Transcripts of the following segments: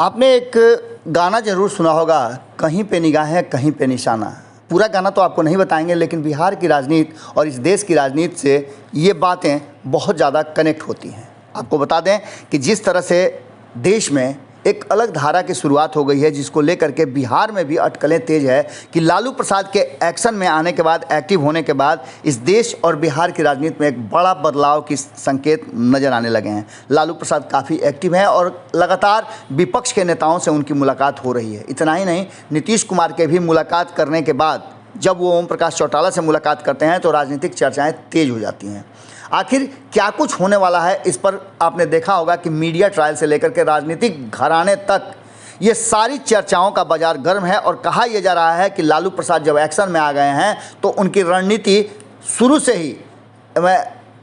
आपने एक गाना ज़रूर सुना होगा, कहीं पे निगाहें कहीं पे निशाना। पूरा गाना तो आपको नहीं बताएंगे, लेकिन बिहार की राजनीति और इस देश की राजनीति से ये बातें बहुत ज़्यादा कनेक्ट होती हैं। आपको बता दें कि जिस तरह से देश में एक अलग धारा की शुरुआत हो गई है, जिसको लेकर के बिहार में भी अटकलें तेज है कि लालू प्रसाद के एक्शन में आने के बाद, एक्टिव होने के बाद इस देश और बिहार की राजनीति में एक बड़ा बदलाव की संकेत नज़र आने लगे हैं। लालू प्रसाद काफ़ी एक्टिव हैं और लगातार विपक्ष के नेताओं से उनकी मुलाकात हो रही है। इतना ही नहीं, नीतीश कुमार के भी मुलाकात करने के बाद जब वो ओम प्रकाश चौटाला से मुलाकात करते हैं तो राजनीतिक चर्चाएँ तेज हो जाती हैं। आखिर क्या कुछ होने वाला है, इस पर आपने देखा होगा कि मीडिया ट्रायल से लेकर के राजनीतिक घराने तक ये सारी चर्चाओं का बाजार गर्म है और कहा यह जा रहा है कि लालू प्रसाद जब एक्शन में आ गए हैं तो उनकी रणनीति शुरू से ही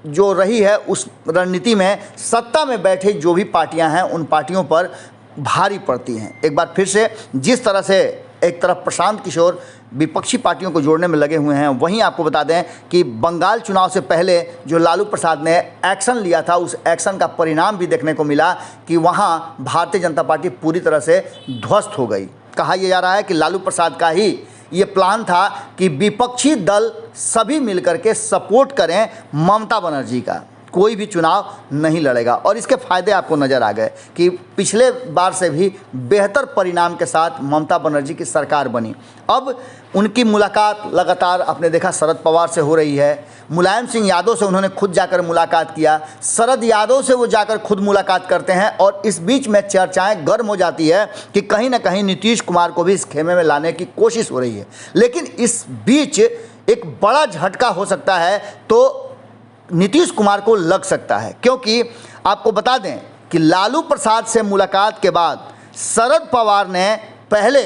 जो रही है, उस रणनीति में सत्ता में बैठे जो भी पार्टियां हैं उन पार्टियों पर भारी पड़ती हैं। एक बार फिर से जिस तरह से एक तरफ प्रशांत किशोर विपक्षी पार्टियों को जोड़ने में लगे हुए हैं, वहीं आपको बता दें कि बंगाल चुनाव से पहले जो लालू प्रसाद ने एक्शन लिया था, उस एक्शन का परिणाम भी देखने को मिला कि वहां भारतीय जनता पार्टी पूरी तरह से ध्वस्त हो गई। कहा यह जा रहा है कि लालू प्रसाद का ही ये प्लान था कि विपक्षी दल सभी मिलकर के सपोर्ट करें ममता बनर्जी का, कोई भी चुनाव नहीं लड़ेगा। और इसके फायदे आपको नज़र आ गए कि पिछले बार से भी बेहतर परिणाम के साथ ममता बनर्जी की सरकार बनी। अब उनकी मुलाकात लगातार आपने देखा शरद पवार से हो रही है, मुलायम सिंह यादव से उन्होंने खुद जाकर मुलाकात किया, शरद यादव से वो जाकर खुद मुलाकात करते हैं और इस बीच में चर्चाएं गर्म हो जाती है कि कहीं ना कहीं नीतीश कुमार को भी इस खेमे में लाने की कोशिश हो रही है। लेकिन इस बीच एक बड़ा झटका हो सकता है तो नीतीश कुमार को लग सकता है, क्योंकि आपको बता दें कि लालू प्रसाद से मुलाकात के बाद शरद पवार ने पहले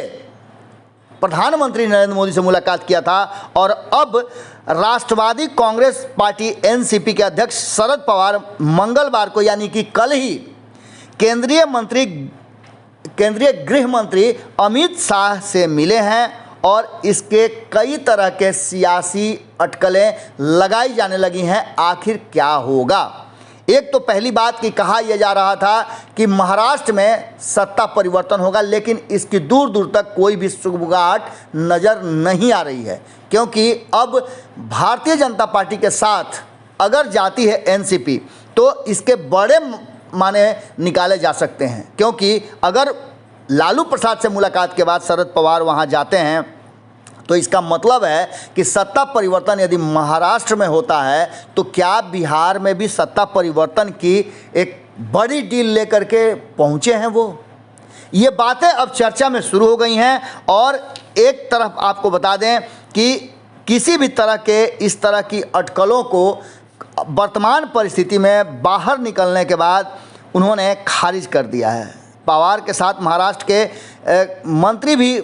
प्रधानमंत्री नरेंद्र मोदी से मुलाकात किया था और अब राष्ट्रवादी कांग्रेस पार्टी एनसीपी के अध्यक्ष शरद पवार मंगलवार को यानी कि कल ही केंद्रीय गृह मंत्री अमित शाह से मिले हैं और इसके कई तरह के सियासी अटकलें लगाई जाने लगी हैं। आखिर क्या होगा? एक तो पहली बात कि कहा यह जा रहा था कि महाराष्ट्र में सत्ता परिवर्तन होगा, लेकिन इसकी दूर दूर तक कोई भी सुगबुगाहट नज़र नहीं आ रही है, क्योंकि अब भारतीय जनता पार्टी के साथ अगर जाती है एनसीपी तो इसके बड़े माने निकाले जा सकते हैं। क्योंकि अगर लालू प्रसाद से मुलाकात के बाद शरद पवार वहां जाते हैं तो इसका मतलब है कि सत्ता परिवर्तन यदि महाराष्ट्र में होता है तो क्या बिहार में भी सत्ता परिवर्तन की एक बड़ी डील लेकर के पहुंचे हैं वो? ये बातें अब चर्चा में शुरू हो गई हैं। और एक तरफ आपको बता दें कि किसी भी तरह के इस तरह की अटकलों को वर्तमान परिस्थिति में बाहर निकलने के बाद उन्होंने खारिज कर दिया है। पवार के साथ महाराष्ट्र के मंत्री भी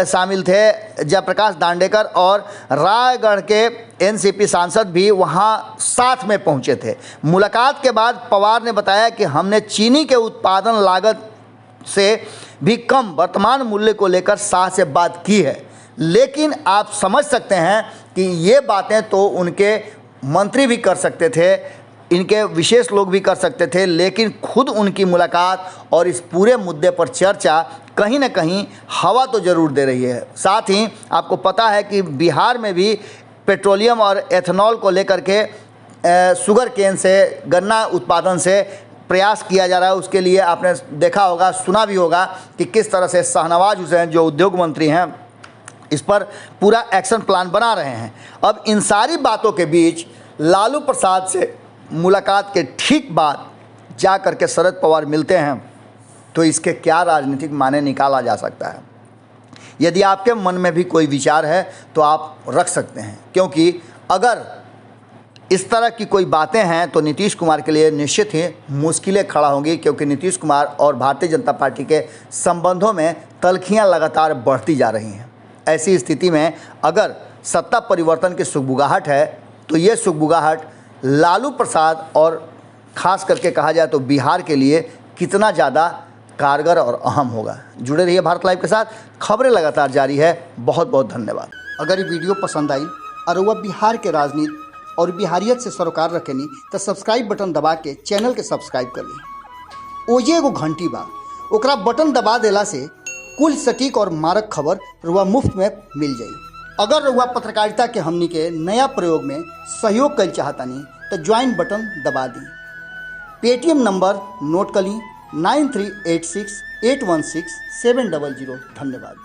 शामिल थे, जयप्रकाश दांडेकर, और रायगढ़ के एनसीपी सांसद भी वहां साथ में पहुंचे थे। मुलाकात के बाद पवार ने बताया कि हमने चीनी के उत्पादन लागत से भी कम वर्तमान मूल्य को लेकर शाह से बात की है। लेकिन आप समझ सकते हैं कि ये बातें तो उनके मंत्री भी कर सकते थे, इनके विशेष लोग भी कर सकते थे, लेकिन खुद उनकी मुलाकात और इस पूरे मुद्दे पर चर्चा कहीं ना कहीं हवा तो ज़रूर दे रही है। साथ ही आपको पता है कि बिहार में भी पेट्रोलियम और एथेनॉल को लेकर के शुगर केन से, गन्ना उत्पादन से प्रयास किया जा रहा है। उसके लिए आपने देखा होगा, सुना भी होगा कि किस तरह से शाहनवाज हुसैन जो उद्योग मंत्री हैं इस पर पूरा एक्शन प्लान बना रहे हैं। अब इन सारी बातों के बीच लालू प्रसाद से मुलाकात के ठीक बाद जा कर के शरद पवार मिलते हैं तो इसके क्या राजनीतिक माने निकाला जा सकता है? यदि आपके मन में भी कोई विचार है तो आप रख सकते हैं, क्योंकि अगर इस तरह की कोई बातें हैं तो नीतीश कुमार के लिए निश्चित ही मुश्किलें खड़ा होंगी, क्योंकि नीतीश कुमार और भारतीय जनता पार्टी के संबंधों में तल्खियाँ लगातार बढ़ती जा रही हैं। ऐसी स्थिति में अगर सत्ता परिवर्तन की सुगबुगाहट है तो ये सुगबुगाहट लालू प्रसाद और ख़ास करके कहा जाए तो बिहार के लिए कितना ज़्यादा कारगर और अहम होगा। जुड़े रहिए भारत लाइव के साथ, खबरें लगातार जारी है। बहुत बहुत धन्यवाद। अगर ये वीडियो पसंद आई और वह बिहार के राजनीति और बिहारियत से सरोकार रखेनी तो सब्सक्राइब बटन दबा के चैनल के सब्सक्राइब कर ली। ओजे एगो घंटी बा, ओकरा बटन दबा देला से कुल सटीक और मारक खबर रुआ मुफ्त में मिल जाई। अगर रुआ पत्रकारिता के हमनी के नया प्रयोग में सहयोग कर चाहतानी तो ज्वाइन बटन दबा दी। पेटीएम नंबर नोट कर ली 9386816700। धन्यवाद।